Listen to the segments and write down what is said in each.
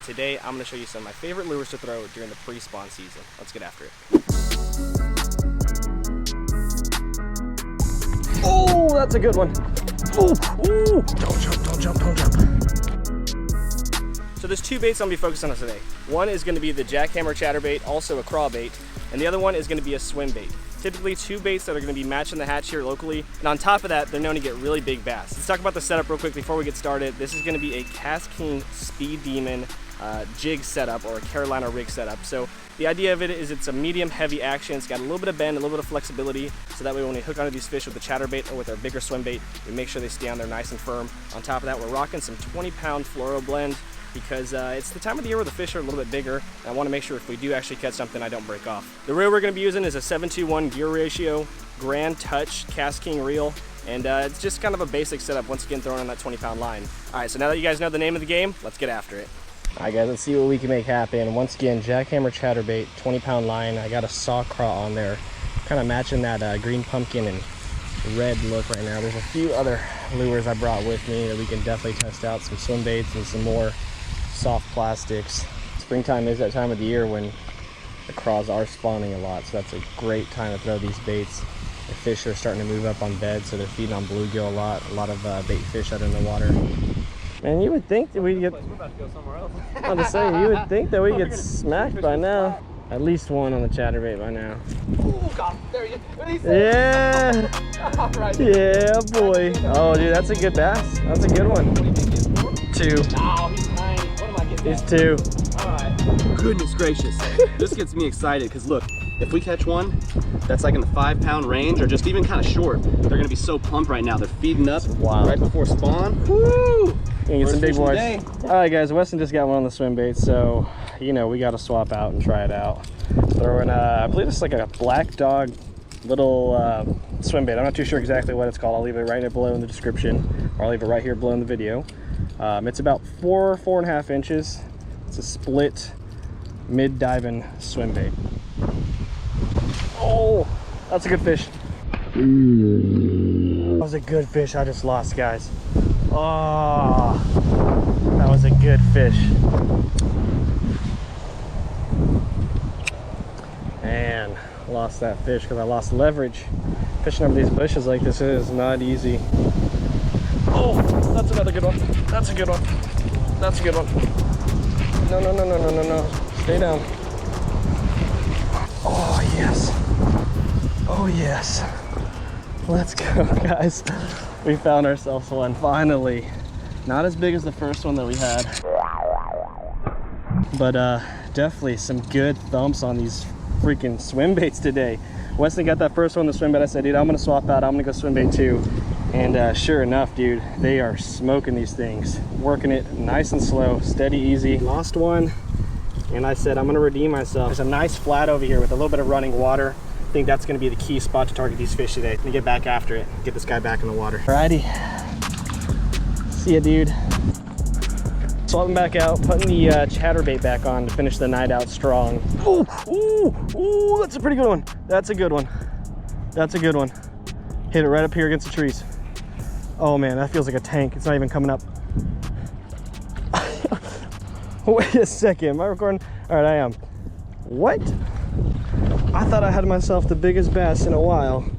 today I'm going to show you some of my favorite lures to throw during the pre-spawn season. Let's get after it. Oh, that's a good one. Ooh, ooh. Don't jump, don't jump, don't jump. So there's two baits I'm going to be focusing on today. One is going to be the jackhammer chatterbait, also a craw bait, and the other one is going to be a swim bait. Typically two baits that are going to be matching the hatch here locally, and on top of that, they're known to get really big bass. Let's talk about the setup real quick before we get started. This is going to be a Kast King Speed Demon jig setup, or a Carolina rig setup. So the idea of it is it's a medium heavy action. It's got a little bit of bend, a little bit of flexibility, so that way when we hook onto these fish with the chatterbait or with our bigger swim bait, we make sure they stay on there nice and firm. On top of that, we're rocking some 20-pound fluoro blend, because it's the time of the year where the fish are a little bit bigger, and I want to make sure if we do actually catch something, I don't break off. The reel we're going to be using is a 7:1 gear ratio Grand Touch Kast King reel, and it's just kind of a basic setup, once again thrown on that 20-pound line. Alright, so now that you guys know the name of the game, let's get after it. Alright guys, let's see what we can make happen. Once again, jackhammer chatterbait, 20-pound line. I got a saw craw on there, kind of matching that green pumpkin and red look right now. There's a few other lures I brought with me that we can definitely test out, some swim baits and some more soft plastics. Springtime is that time of the year when the craws are spawning a lot, so that's a great time to throw these baits. The fish are starting to move up on beds, so they're feeding on bluegill a lot of bait fish out in the water. Man, you would think that we'd get... We're about to go somewhere else. I'm just saying, you would think that we'd get smacked by now. At least one on the chatterbait by now. Oh God, there you go. Yeah! All right. Yeah, boy. Oh, dude, that's a good bass. That's a good one. What do you think he is? 2. Oh, he's tiny. What am I getting? He's 2. All right. Goodness gracious. This gets me excited because look, if we catch one that's like in the 5-pound range or just even kind of short, they're going to be so pumped right now. They're feeding up right before spawn. Woo! Gonna get some big boys. All right, guys, Weston just got one on the swim bait, so you know we got to swap out and try it out. Throwing, I believe it's like a Blackdog little swim bait. I'm not too sure exactly what it's called. I'll leave it right below in the description, or I'll leave it right here below in the video. It's about 4.5 inches. It's a split mid-diving swim bait. Oh, that's a good fish. That was a good fish I just lost, guys. Oh, that was a good fish. Man, lost that fish because I lost leverage. Fishing over these bushes like this is not easy. Oh, that's another good one. That's a good one. That's a good one. No, no, no, no, no, no, no. Stay down. Oh, yes. Oh, yes. Let's go, guys. We found ourselves one, finally. Not as big as the first one that we had. But definitely some good thumps on these freaking swim baits today. Weston got that first one, the swim bait. I said, dude, I'm gonna swap out. I'm gonna go swim bait too. And sure enough, dude, they are smoking these things. Working it nice and slow, steady, easy. Lost one, and I said, I'm gonna redeem myself. There's a nice flat over here with a little bit of running water. I think that's gonna be the key spot to target these fish today. Let me get back after it, get this guy back in the water. Alrighty, see ya, dude. Swapping back out, putting the chatterbait back on to finish the night out strong. Ooh, ooh, ooh, that's a pretty good one. That's a good one. That's a good one. Hit it right up here against the trees. Oh man, that feels like a tank. It's not even coming up. Wait a second, am I recording? All right, I am. What? I thought I had myself the biggest bass in a while.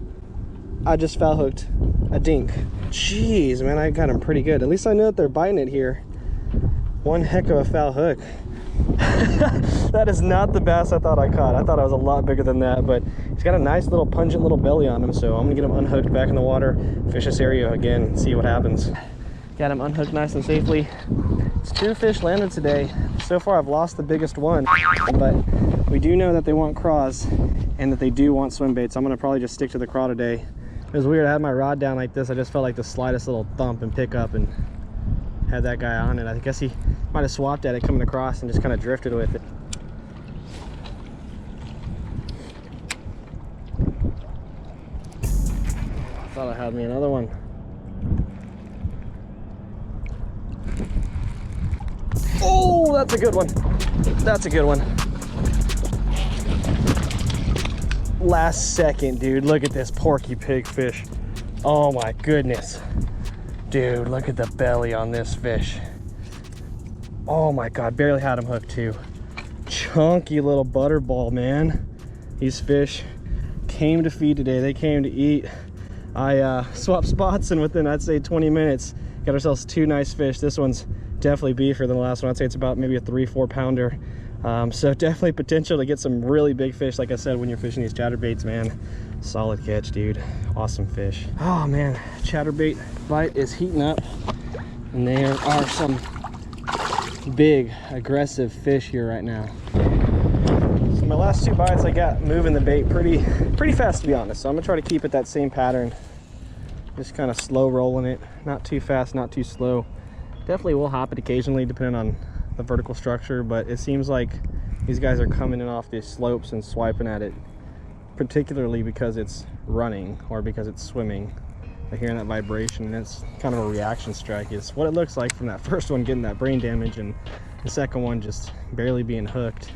I just foul hooked a dink. Jeez, man, I got him pretty good. At least I know that they're biting it here. One heck of a foul hook. That is not the bass I thought I caught. I thought I was a lot bigger than that, but he's got a nice little pungent little belly on him, so I'm gonna get him unhooked back in the water, fish this area again, and see what happens. Got him unhooked nice and safely. It's 2 fish landed today. So far I've lost the biggest one, but we do know that they want craws and that they do want swim baits. I'm gonna probably just stick to the craw today. It was weird, I had my rod down like this. I just felt like the slightest little thump and pick up and had that guy on it. I guess he might have swapped at it coming across and just kind of drifted with it. I thought I had me another one. Oh, that's a good one. That's a good one. Last second, dude. Look at this porky pig fish. Oh my goodness. Dude, look at the belly on this fish. Oh my God, barely had him hooked too. Chunky little butterball, man. These fish came to feed today. They came to eat. I swapped spots, and within, I'd say, 20 minutes, got ourselves 2 nice fish. This one's definitely beefier than the last one. I'd say it's about maybe a 3-4 pounder. So definitely potential to get some really big fish. Like I said, when you're fishing these chatterbaits, man, solid catch, dude. Awesome fish. Oh man, chatterbait bite is heating up, and there are some big aggressive fish here right now. So my last 2 bites, I got moving the bait pretty fast, to be honest. So I'm gonna try to keep it that same pattern, just kind of slow rolling it, not too fast, not too slow. Definitely will hop it occasionally depending on the vertical structure, but it seems like these guys are coming in off these slopes and swiping at it, particularly because it's running or because it's swimming. They're hearing that vibration, and it's kind of a reaction strike. It's what it looks like from that first one getting that brain damage, and the second one just barely being hooked.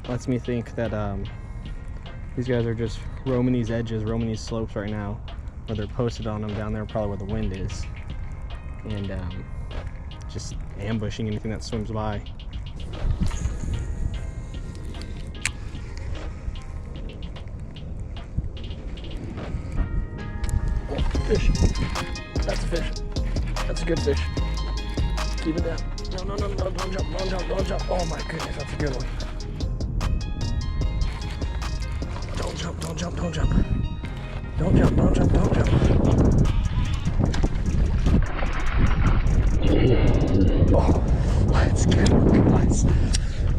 Lets me think that these guys are just roaming these edges, roaming these slopes right now, or they're posted on them down there probably where the wind is, and just ambushing anything that swims by. Oh, fish. That's a fish. That's a good fish. Keep it down. No, don't jump. Oh my goodness, that's a good one. Don't jump. Don't jump. Oh, let's go, guys.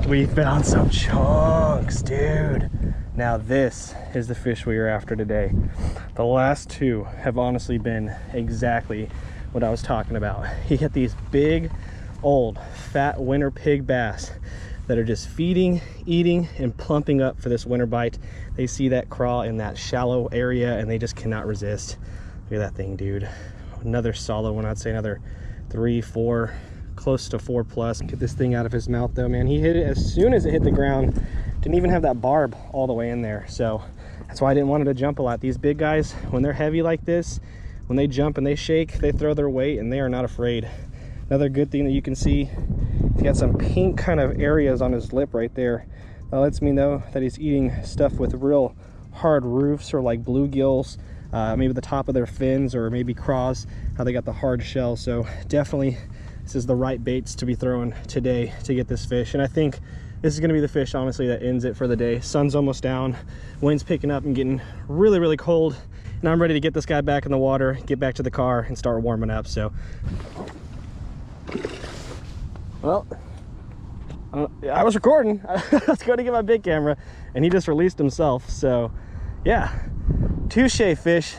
We found some chunks, dude. Now this is the fish we were after today. The last 2 have honestly been exactly what I was talking about. You get these big, old, fat winter pig bass that are just feeding, eating, and plumping up for this winter bite. They see that craw in that shallow area and they just cannot resist. Look at that thing, dude. Another solid one. I'd say another 3, 4, close to 4 plus. Get this thing out of his mouth though, man. He hit it as soon as it hit the ground. Didn't even have that barb all the way in there. So that's why I didn't want it to jump a lot. These big guys, when they're heavy like this, when they jump and they shake, they throw their weight and they are not afraid. Another good thing that you can see, he's got some pink kind of areas on his lip right there. That lets me know that he's eating stuff with real hard roofs, or like bluegills, maybe the top of their fins, or maybe craws, how they got the hard shell. So definitely this is the right baits to be throwing today to get this fish. And I think this is going to be the fish, honestly, that ends it for the day. Sun's almost down, wind's picking up and getting really cold, and I'm ready to get this guy back in the water, get back to the car, and start warming up. So, well, I was recording. I was going to get my big camera, and he just released himself. So yeah, touche fish.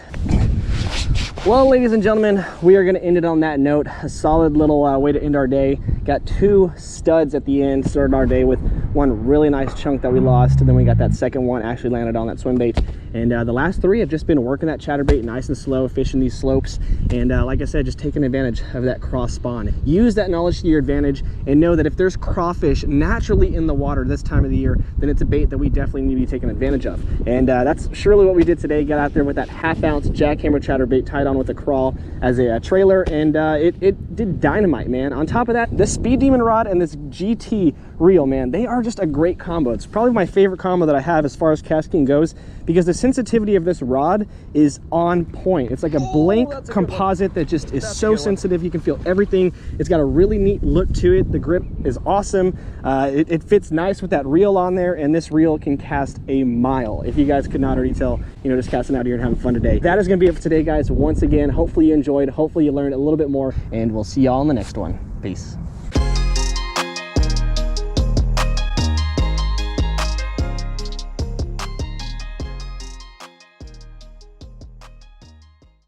Well, ladies and gentlemen, we are going to end it on that note. A solid little way to end our day. Got 2 studs at the end. Started our day with one really nice chunk that we lost, and then we got that second one actually landed on that swim bait. And the last 3 have just been working that chatterbait nice and slow, fishing these slopes, and like I said, just taking advantage of that cross spawn. Use that knowledge to your advantage, and know that if there's crawfish naturally in the water this time of the year, then it's a bait that we definitely need to be taking advantage of. And that's surely what we did today. Got out there with that 1/2 ounce jackhammer chatterbait tied on with a crawl as a trailer, and it did dynamite, man. On top of that, this Speed Demon rod and this GT reel, man, they are just a great combo. It's probably my favorite combo that I have as far as casting goes, because the sensitivity of this rod is on point. It's like a blank composite that just is so sensitive. You can feel everything. It's got a really neat look to it. The grip is awesome. It fits nice with that reel on there, and this reel can cast a mile. If you guys could not already tell, you know, just casting out here and having fun today. That is going to be it for today, guys. Once again, hopefully you enjoyed, hopefully you learned a little bit more, and we'll see y'all in the next one. Peace.